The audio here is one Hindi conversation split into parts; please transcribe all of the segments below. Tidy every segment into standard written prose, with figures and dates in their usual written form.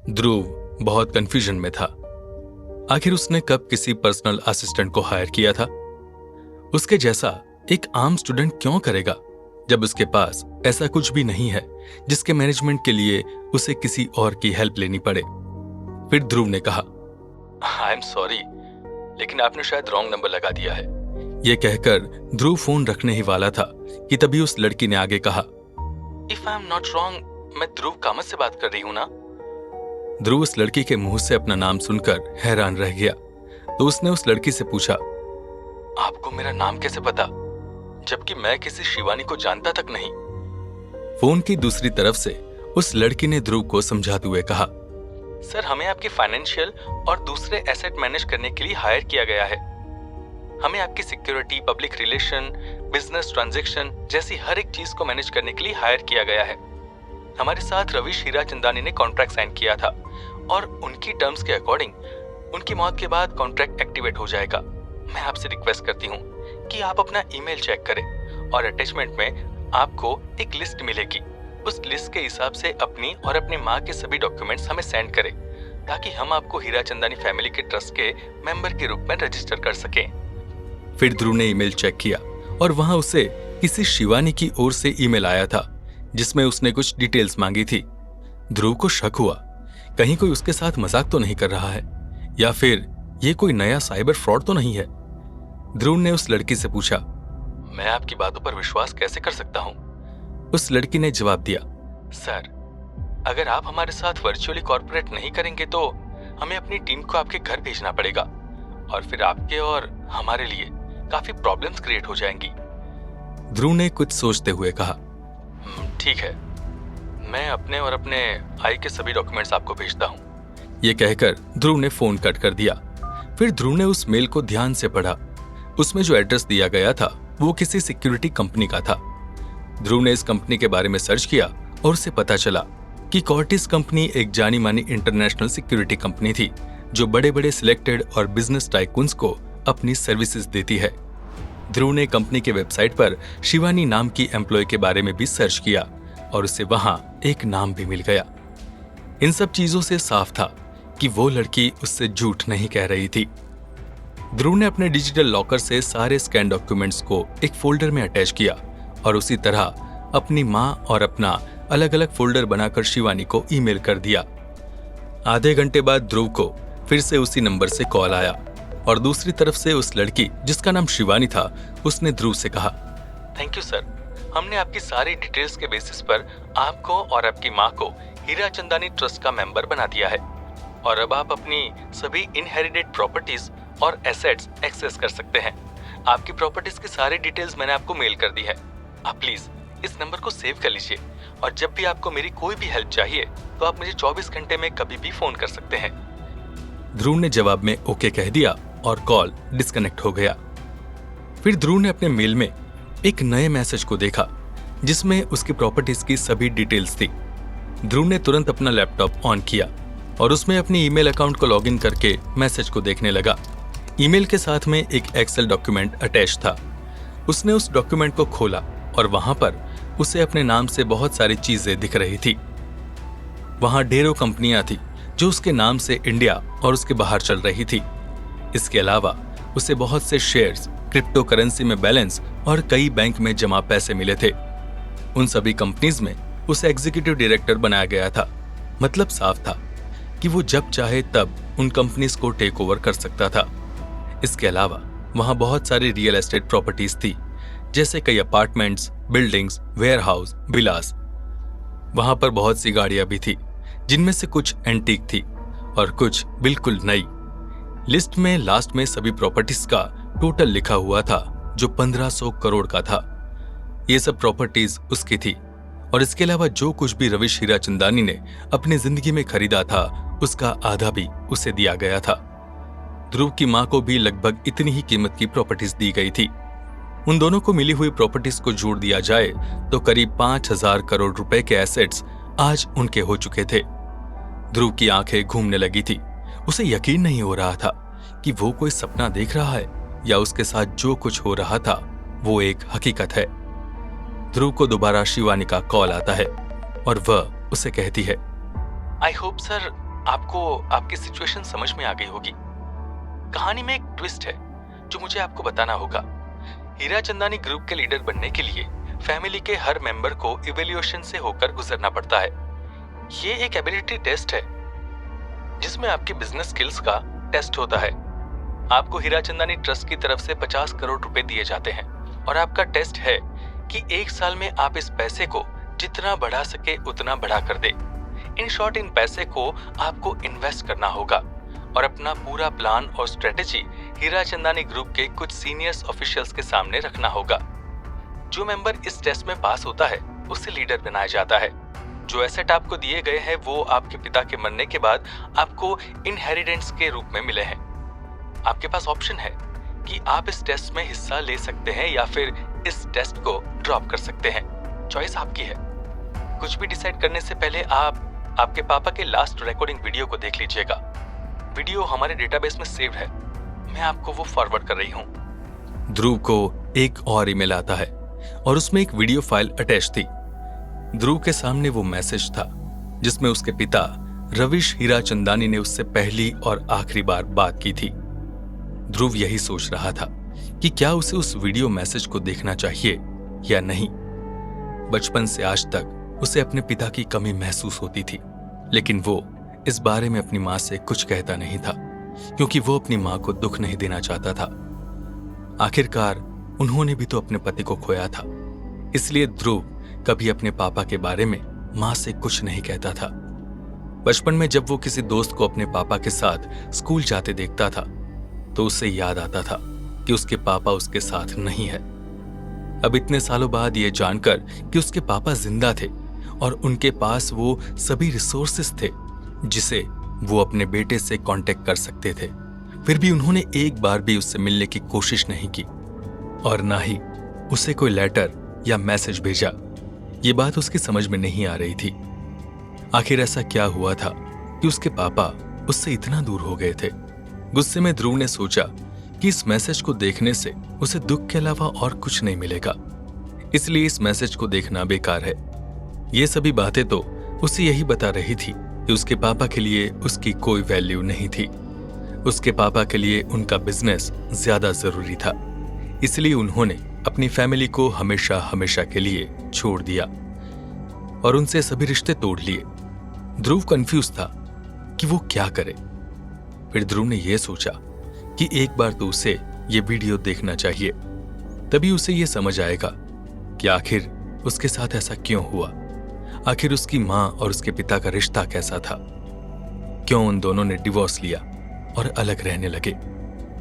ध्रुव बहुत कंफ्यूजन में था। आखिर उसने कब किसी पर्सनल असिस्टेंट को हायर किया था? उसके जैसा एक आम स्टूडेंट क्यों करेगा जब उसके पास ऐसा कुछ भी नहीं है जिसके मैनेजमेंट के लिए उसे किसी और की हेल्प लेनी पड़े। फिर ध्रुव ने कहा, आई एम सॉरी, लेकिन आपने शायद रॉन्ग नंबर लगा दिया है। यह कहकर ध्रुव फोन रखने ही वाला था कि तभी उस लड़की ने आगे कहा, if I am not wrong, मैं ध्रुव कामत से बात कर रही हूं ना? ध्रुव उस लड़की के मुंह से अपना नाम सुनकर हैरान रह गया, तो उसने उस लड़की से पूछा, आपको मेरा नाम कैसे पता, जबकि मैं किसी शिवानी को जानता तक नहीं? फोन की दूसरी तरफ से उस लड़की ने ध्रुव को समझाते हुए कहा, सर, हमें आपकी फाइनेंशियल और दूसरे एसेट मैनेज करने के लिए हायर किया गया है। हमें आपकी security, public relation, business transaction जैसी हर एक चीज को मैनेज करने के लिए हायर किया गया है। हमारे साथ रविश हीराचंदानी ने कॉन्ट्रैक्ट साइन किया था और उनकी टर्म्स के अकॉर्डिंग उनकी मौत के बाद कॉन्ट्रैक्ट एक्टिवेट हो जाएगा। मैं आपसे रिक्वेस्ट करती हूँ कि आप अपना ईमेल चेक करें और अटैचमेंट में आपको एक लिस्ट मिलेगी। उस लिस्ट के हिसाब से अपनी और अपनी माँ के सभी डॉक्यूमेंट्स हमें सेंड करें, ताकि हम आपको हीराचंदानी फैमिली के ट्रस्ट के मेंबर के रूप में रजिस्टर कर सकें। फिर ध्रुव ने ईमेल चेक किया और वहां उसे किसी शिवानी की ओर से ईमेल आया था जिसमें उसने कुछ डिटेल्स मांगी थी। ध्रुव को शक हुआ, कहीं कोई उसके साथ मजाक तो नहीं कर रहा है, या फिर ये कोई नया साइबर फ्रॉड तो नहीं है। ध्रुव ने उस लड़की से पूछा, मैं आपकी बातों पर विश्वास कैसे कर सकता हूं? उस लड़की ने जवाब दिया, सर, अगर आप हमारे साथ वर्चुअली कॉर्पोरेट नहीं करेंगे तो हमें अपनी टीम को आपके घर भेजना पड़ेगा और फिर आपके और हमारे लिए काफी प्रॉब्लम्स क्रिएट हो जाएंगी। ध्रुव ने कुछ सोचते हुए कहा, ठीक है, मैं अपने और अपने भाई के सभी डॉक्यूमेंट्स आपको भेजता हूं। यह कहकर ध्रुव ने फोन कट कर दिया। फिर ध्रुव ने उस मेल को ध्यान से पढ़ा। उसमें जो एड्रेस दिया गया था वो किसी सिक्योरिटी कंपनी का था। ध्रुव ने इस कंपनी के बारे में सर्च किया और उसे पता चला कि कॉर्टिस कंपनी एक जानी मानी इंटरनेशनल सिक्योरिटी कंपनी थी जो बड़े बड़े सिलेक्टेड और बिजनेस टाइकून्स को अपनी सर्विसेज देती है। ध्रुव ने कंपनी के वेबसाइट पर शिवानी नाम की एम्प्लॉय के बारे में भी सर्च किया और उसे वहां एक नाम भी मिल गया। इन सब चीजों से साफ था कि वो लड़की उससे झूठ नहीं कह रही थी। ध्रुव ने अपने डिजिटल लॉकर से सारे स्कैन डॉक्यूमेंट्स को एक फोल्डर में अटैच किया और उसी तरह अपनी माँ और अपना अलग अलग फोल्डर बनाकर शिवानी को ईमेल कर दिया। आधे घंटे बाद ध्रुव को फिर से उसी नंबर से कॉल आया और दूसरी तरफ से उस लड़की जिसका नाम शिवानी था उसने ध्रुव से कहा, थैंक यू सर, हमने आपकी सारी डिटेल्स के बेसिस पर आपको और आपकी माँ को हीराचंदानी ट्रस्ट का मेंबर बना दिया है और अब आप अपनी सभी इनहेरिटेड प्रॉपर्टीज और एसेट्स एक्सेस कर सकते हैं। आपकी प्रॉपर्टीज की सारी डिटेल्स मैंने आपको मेल कर दी है। आप प्लीज इस नंबर को सेव कर लीजिए और जब भी आपको मेरी कोई भी हेल्प चाहिए तो आप मुझे 24 घंटे में कभी भी फोन कर सकते हैं। ध्रुव ने जवाब में ओके कह दिया और कॉल डिस्कनेक्ट हो गया। फिर ध्रुव ने अपने मेल में एक नए मैसेज को देखा जिसमें उसकी प्रॉपर्टीज की सभी डिटेल्स थी। ध्रुव ने तुरंत अपना लैपटॉप ऑन किया और उसमें अपनी ईमेल अकाउंट को लॉगिन करके मैसेज को देखने लगा। ईमेल के साथ में एक एक्सेल डॉक्यूमेंट अटैच था। उसने उस डॉक्यूमेंट को खोला और वहां पर उसे अपने नाम से बहुत सारी चीजें दिख रही थी। वहां ढेरों कंपनियां थी जो उसके नाम से इंडिया और उसके बाहर चल रही थी। इसके अलावा उसे बहुत से शेयर्स, क्रिप्टो करेंसी में बैलेंस और कई बैंक में जमा पैसे मिले थे। उन सभी कंपनीज में उसे एग्जीक्यूटिव डायरेक्टर बनाया गया था। मतलब साफ था कि वो जब चाहे तब उन कंपनीज को टेक ओवर कर सकता था। इसके अलावा वहां बहुत सारी रियल एस्टेट प्रॉपर्टीज थी, जैसे कई अपार्टमेंट्स, बिल्डिंग्स, वेयरहाउस, विलास। वहां पर बहुत सी गाड़ियां भी थी, जिनमें से कुछ एंटीक थी और कुछ बिल्कुल नई। लिस्ट में लास्ट में सभी प्रॉपर्टीज का टोटल लिखा हुआ था जो 1500 करोड़ का था। ये सब प्रॉपर्टीज उसकी थी और इसके अलावा जो कुछ भी रविश हीराचंदानी ने अपनी जिंदगी में खरीदा था उसका आधा भी उसे दिया गया था। ध्रुव की मां को भी लगभग इतनी ही कीमत की प्रॉपर्टीज दी गई थी। उन दोनों को मिली हुई प्रॉपर्टीज को जोड़ दिया जाए तो करीब 5000 करोड़ रुपए के एसेट्स आज उनके हो चुके थे। ध्रुव की आंखें घूमने लगी थी। उसे यकीन नहीं हो रहा था कि वो कोई सपना देख रहा है या उसके साथ जो कुछ हो रहा था वो एक हकीकत है। ध्रुव को दोबारा शिवानी का कॉल आता है और वह उसे कहती है, आई होप सर आपको आपकी सिचुएशन समझ में आ गई होगी। कहानी में एक ट्विस्ट है जो मुझे आपको बताना होगा। हीराचंदानी ग्रुप के लीडर बनने के लिए फैमिली के हर मेंबर को इवैल्यूएशन से होकर गुजरना पड़ता है। ये एक एबिलिटी टेस्ट है जिसमें आपकी बिजनेस स्किल्स का टेस्ट होता है। आपको हीराचंदानी ट्रस्ट की तरफ से 50 करोड़ रुपए दिए जाते हैं और आपका टेस्ट है कि 1 साल में आप इस पैसे को जितना बढ़ा सके उतना बढ़ा कर दे। इन शॉर्ट, इन पैसे को आपको इन्वेस्ट करना होगा और अपना पूरा प्लान और स्ट्रेटेजी हीराचंदानी ग्रुप के कुछ सीनियर्स ऑफिशियल्स के सामने रखना होगा। जो मेंबर इस टेस्ट में पास होता है उसे लीडर बनाया जाता है। जो एसेट आपको दिए गए हैं वो आपके पिता के मरने के बाद आपको इनहेरिटेंस के रूप में मिले हैं। आपके पास ऑप्शन है कि आप इस टेस्ट में हिस्सा ले सकते हैं या फिर इस टेस्ट को ड्रॉप कर सकते हैं। चॉइस आपकी है। कुछ भी डिसाइड करने से पहले आप आपके पापा के लास्ट रिकॉर्डिंग वीडियो को देख लीजिएगा। वीडियो हमारे डेटाबेस में सेव्ड है, मैं आपको वो फॉरवर्ड कर रही हूँ। ध्रुव को एक और ईमेल आता है और उसमें एक वीडियो फाइल अटैच थी। ध्रुव के सामने वो मैसेज था जिसमें उसके पिता रविश हीराचंदानी ने उससे पहली और आखिरी बार बात की थी। ध्रुव यही सोच रहा था कि क्या उसे उस वीडियो मैसेज को देखना चाहिए या नहीं। बचपन से आज तक उसे अपने पिता की कमी महसूस होती थी, लेकिन वो इस बारे में अपनी मां से कुछ कहता नहीं था क्योंकि वो अपनी मां को दुख नहीं देना चाहता था। आखिरकार उन्होंने भी तो अपने पति को खोया था, इसलिए ध्रुव कभी अपने पापा के बारे में मां से कुछ नहीं कहता था। बचपन में जब वो किसी दोस्त को अपने पापा के साथ स्कूल जाते देखता था तो उसे याद आता था कि उसके पापा उसके साथ नहीं है। अब इतने सालों बाद ये जानकर कि उसके पापा जिंदा थे और उनके पास वो सभी रिसोर्सेस थे जिसे वो अपने बेटे से कांटेक्ट कर सकते थे, फिर भी उन्होंने एक बार भी उससे मिलने की कोशिश नहीं की और ना ही उसे कोई लेटर या मैसेज भेजा। ये बात उसकी समझ में नहीं आ रही थी। आखिर ऐसा क्या हुआ था कि उसके पापा उससे इतना दूर हो गए थे। गुस्से में ध्रुव ने सोचा कि इस मैसेज को देखने से उसे दुख के अलावा और कुछ नहीं मिलेगा, इसलिए इस मैसेज को देखना बेकार है। ये सभी बातें तो उसे यही बता रही थी कि उसके पापा के लिए उसकी कोई वैल्यू नहीं थी। उसके पापा के लिए उनका बिजनेस ज्यादा जरूरी था, इसलिए उन्होंने अपनी फैमिली को हमेशा हमेशा के लिए छोड़ दिया और उनसे सभी रिश्ते तोड़ लिए। ध्रुव कंफ्यूज था कि वो क्या करे। फिर ध्रुव ने यह सोचा कि एक बार तो उसे ये वीडियो देखना चाहिए, तभी उसे ये समझ आएगा कि आखिर उसके साथ ऐसा क्यों हुआ। आखिर उसकी मां और उसके पिता का रिश्ता कैसा था, क्यों उन दोनों ने डिवोर्स लिया और अलग रहने लगे,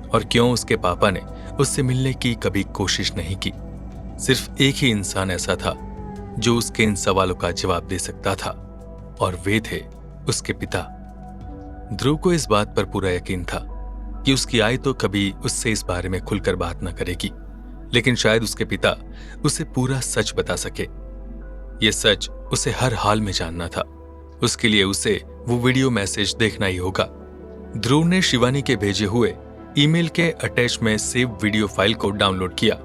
और क्यों उसके पापा ने उससे मिलने की कभी कोशिश नहीं की। सिर्फ एक ही इंसान ऐसा था जो उसके इन सवालों का जवाब दे सकता था और वे थे उसके पिता। ध्रुव को इस बात पर पूरा यकीन था कि उसकी आई तो कभी उससे इस बारे में खुलकर बात न करेगी, लेकिन शायद उसके पिता उसे पूरा सच बता सके। यह सच उसे हर हाल में जानना था। उसके लिए उसे वो वीडियो मैसेज देखना ही होगा। ध्रुव ने शिवानी के भेजे हुए ईमेल के अटैच में सेव वीडियो फाइल को डाउनलोड किया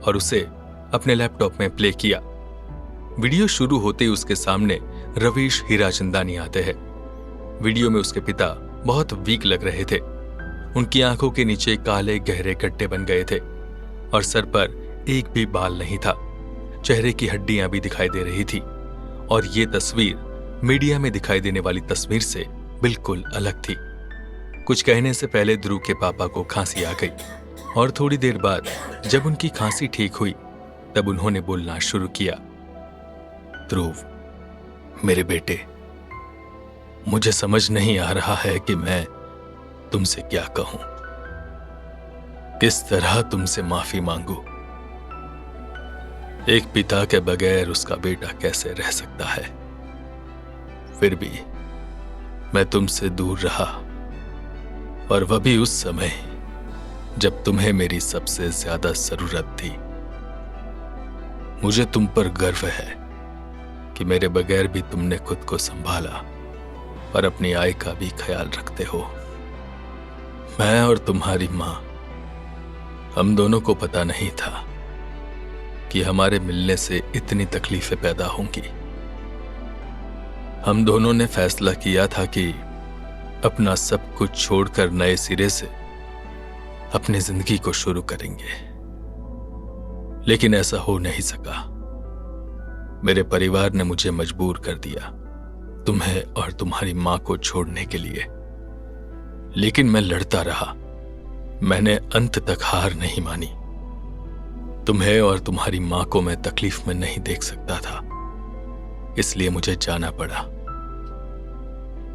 और उसे अपने लैपटॉप में प्ले किया। वीडियो शुरू होते ही उसके सामने रवीश हीराचंदानी आते हैं। वीडियो में उसके पिता बहुत वीक लग रहे थे। उनकी आंखों के नीचे काले गहरे गड्ढे बन गए थे और सर पर एक भी बाल नहीं था। चेहरे की हड्डियां भी दिखाई दे रही थी और ये तस्वीर मीडिया में दिखाई देने वाली तस्वीर से बिल्कुल अलग थी। कुछ कहने से पहले ध्रुव के पापा को खांसी आ गई और थोड़ी देर बाद जब उनकी खांसी ठीक हुई तब उन्होंने बोलना शुरू किया। ध्रुव, मेरे बेटे, मुझे समझ नहीं आ रहा है कि मैं तुमसे क्या कहूं, किस तरह तुमसे माफी मांगू। एक पिता के बगैर उसका बेटा कैसे रह सकता है। फिर भी मैं तुमसे दूर रहा, और वह भी उस समय जब तुम्हें मेरी सबसे ज्यादा जरूरत थी। मुझे तुम पर गर्व है कि मेरे बगैर भी तुमने खुद को संभाला और अपनी आय का भी ख्याल रखते हो। मैं और तुम्हारी मां, हम दोनों को पता नहीं था कि हमारे मिलने से इतनी तकलीफें पैदा होंगी। हम दोनों ने फैसला किया था कि अपना सब कुछ छोड़कर नए सिरे से अपनी जिंदगी को शुरू करेंगे। लेकिन ऐसा हो नहीं सका। मेरे परिवार ने मुझे मजबूर कर दिया तुम्हें और तुम्हारी मां को छोड़ने के लिए। लेकिन मैं लड़ता रहा। मैंने अंत तक हार नहीं मानी। तुम्हें और तुम्हारी मां को मैं तकलीफ में नहीं देख सकता था, इसलिए मुझे जाना पड़ा।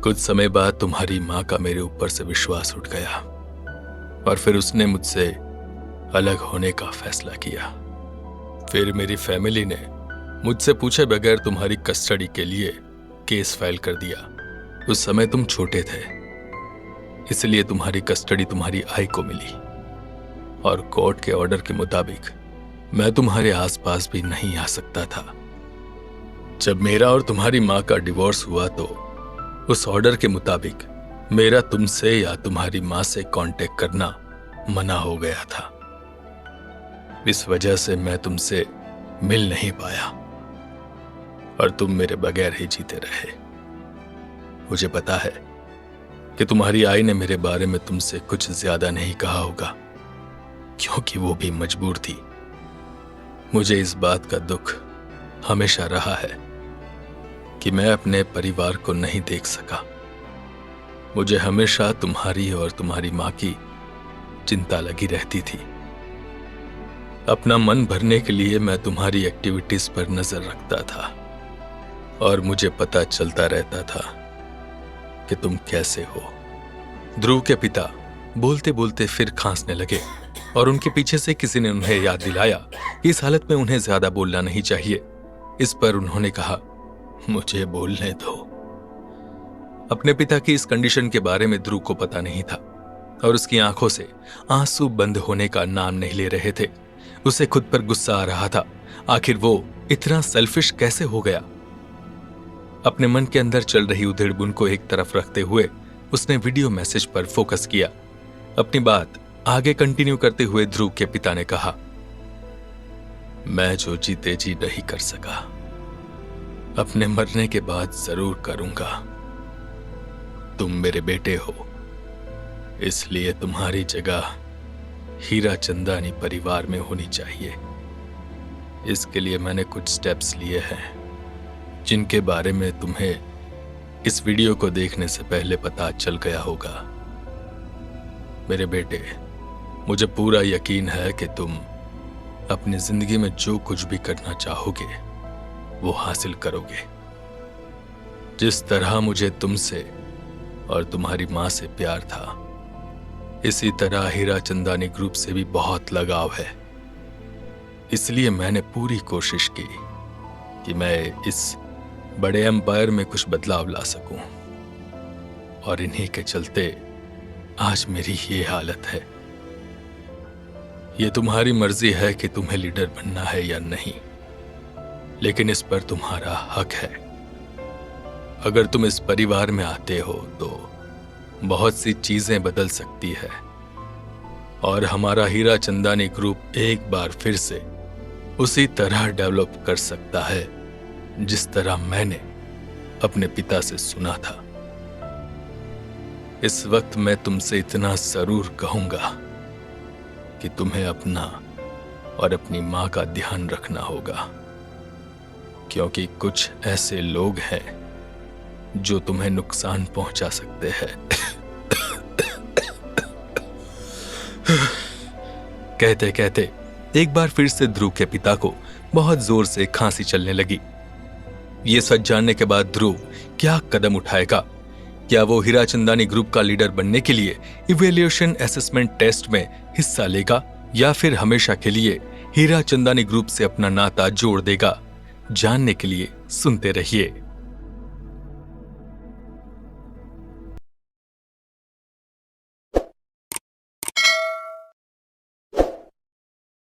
कुछ समय बाद तुम्हारी मां का मेरे ऊपर से विश्वास उठ गया और फिर उसने मुझसे अलग होने का फैसला किया। फिर मेरी फैमिली ने मुझसे पूछे बगैर तुम्हारी कस्टडी के लिए केस फाइल कर दिया। उस समय तुम छोटे थे, इसलिए तुम्हारी कस्टडी तुम्हारी आई को मिली और कोर्ट के ऑर्डर के मुताबिक मैं तुम्हारे आसपास भी नहीं आ सकता था। जब मेरा और तुम्हारी मां का डिवोर्स हुआ तो उस ऑर्डर के मुताबिक मेरा तुमसे या तुम्हारी मां से कांटेक्ट करना मना हो गया था। इस वजह से मैं तुमसे मिल नहीं पाया और तुम मेरे बगैर ही जीते रहे। मुझे पता है कि तुम्हारी आई ने मेरे बारे में तुमसे कुछ ज्यादा नहीं कहा होगा, क्योंकि वो भी मजबूर थी। मुझे इस बात का दुख हमेशा रहा है कि मैं अपने परिवार को नहीं देख सका। मुझे हमेशा तुम्हारी और तुम्हारी मां की चिंता लगी रहती थी। अपना मन भरने के लिए मैं तुम्हारी एक्टिविटीज पर नजर रखता था और मुझे पता चलता रहता था कि तुम कैसे हो। ध्रुव के पिता बोलते बोलते फिर खांसने लगे और उनके पीछे से किसी ने उन्हें याद दिलाया कि इस हालत में उन्हें ज्यादा बोलना नहीं चाहिए। इस पर उन्होंने कहा, मुझे बोलने दो। अपने पिता की इस कंडीशन के बारे में ध्रुव को पता नहीं था और उसकी आंखों से आंसू बंद होने का नाम नहीं ले रहे थे। उसे खुद पर गुस्सा आ रहा था। आखिर वो इतना सेल्फिश कैसे हो गया? अपने मन के अंदर चल रही उधेड़-बुन को एक तरफ रखते हुए उसने वीडियो मैसेज पर फोकस किया। अपनी बात आगे कंटिन्यू करते हुए ध्रुव के पिता ने कहा, मैं जो जीते जी नहीं कर सका, अपने मरने के बाद जरूर करूंगा। तुम मेरे बेटे हो, इसलिए तुम्हारी जगह हीरा चंदानी परिवार में होनी चाहिए। इसके लिए मैंने कुछ स्टेप्स लिए हैं जिनके बारे में तुम्हें इस वीडियो को देखने से पहले पता चल गया होगा। मेरे बेटे, मुझे पूरा यकीन है कि तुम अपनी जिंदगी में जो कुछ भी करना चाहोगे वो हासिल करोगे। जिस तरह मुझे तुमसे और तुम्हारी मां से प्यार था, इसी तरह हीरा चंदानी ग्रुप से भी बहुत लगाव है। इसलिए मैंने पूरी कोशिश की कि मैं इस बड़े एम्पायर में कुछ बदलाव ला सकूं, और इन्हीं के चलते आज मेरी ये हालत है। ये तुम्हारी मर्जी है कि तुम्हें लीडर बनना है या नहीं, लेकिन इस पर तुम्हारा हक है। अगर तुम इस परिवार में आते हो तो बहुत सी चीजें बदल सकती है और हमारा हीरा चंदानी ग्रुप एक बार फिर से उसी तरह डेवलप कर सकता है जिस तरह मैंने अपने पिता से सुना था। इस वक्त मैं तुमसे इतना जरूर कहूंगा कि तुम्हें अपना और अपनी मां का ध्यान रखना होगा, क्योंकि कुछ ऐसे लोग हैं जो तुम्हें नुकसान पहुंचा सकते हैं। कहते कहते एक बार फिर से ध्रुव के पिता को बहुत जोर से खांसी चलने लगी। ये सच जानने के बाद ध्रुव क्या कदम उठाएगा? क्या वो हीरा चंदानी ग्रुप का लीडर बनने के लिए इवैल्यूएशन असेसमेंट टेस्ट में हिस्सा लेगा या फिर हमेशा के लिए हीरा चंदानी ग्रुप से अपना नाता जोड़ देगा? जानने के लिए सुनते रहिए।